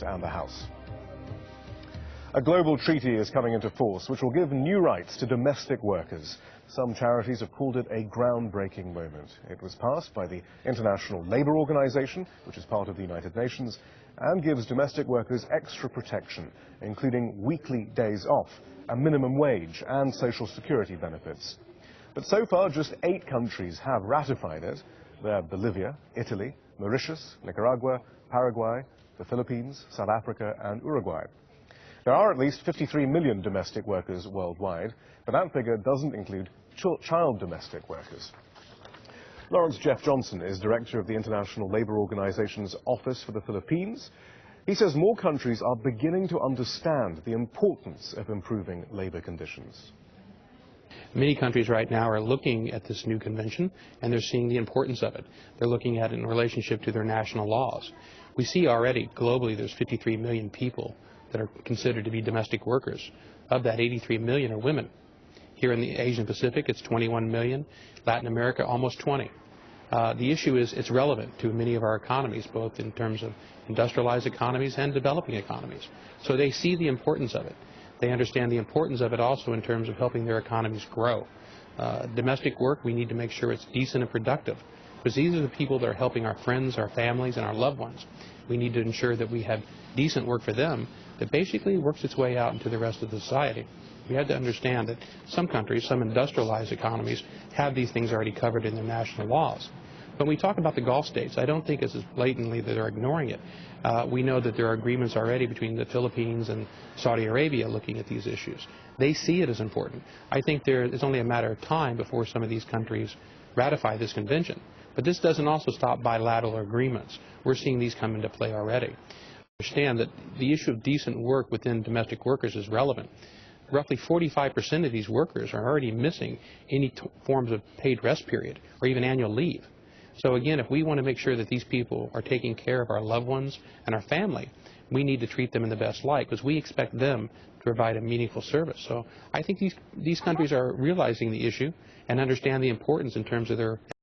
and the House. A global treaty is coming into force which will give new rights to domestic workers. Some charities have called it a groundbreaking moment. It was passed by the International Labour Organization, which is part of the United Nations, and gives domestic workers extra protection, including weekly days off, a minimum wage and social security benefits. But so far, just 8 countries have ratified it. They're Bolivia, Italy, Mauritius, Nicaragua, Paraguay, the Philippines, South Africa and Uruguay. There are at least 53 million domestic workers worldwide, but that figure doesn't include child domestic workers. Lawrence Jeff Johnson is director of the International Labour Organization's Office for the Philippines. He says more countries are beginning to understand the importance of improving labour conditions. Many countries right now are looking at this new convention and they're seeing the importance of it. They're looking at it in relationship to their national laws. We see already globally there's 53 million people that are considered to be domestic workers. Of that, 83 million are women. Here in the Asian Pacific, it's 21 million. Latin America, almost 20. The issue is it's relevant to many of our economies, both in terms of industrialized economies and developing economies. So they see the importance of it. They understand the importance of it also in terms of helping their economies grow. Domestic work, we need to make sure it's decent and productive, because these are the people that are helping our friends, our families, and our loved ones. We need to ensure that we have decent work for them that basically works its way out into the rest of the society. We have to understand that some countries, some industrialized economies, have these things already covered in their national laws. When we talk about the Gulf states, I don't think it's as blatantly that they're ignoring it. We know that there are agreements already between the Philippines and Saudi Arabia looking at these issues. They see it as important. I think it's only a matter of time before some of these countries ratify this convention. But this doesn't also stop bilateral agreements. We're seeing these come into play already. Understand that the issue of decent work within domestic workers is relevant. Roughly 45% of these workers are already missing any forms of paid rest period or even annual leave. So again, if we want to make sure that these people are taking care of our loved ones and our family, we need to treat them in the best light because we expect them to provide a meaningful service. So I think these countries are realizing the issue and understand the importance in terms of their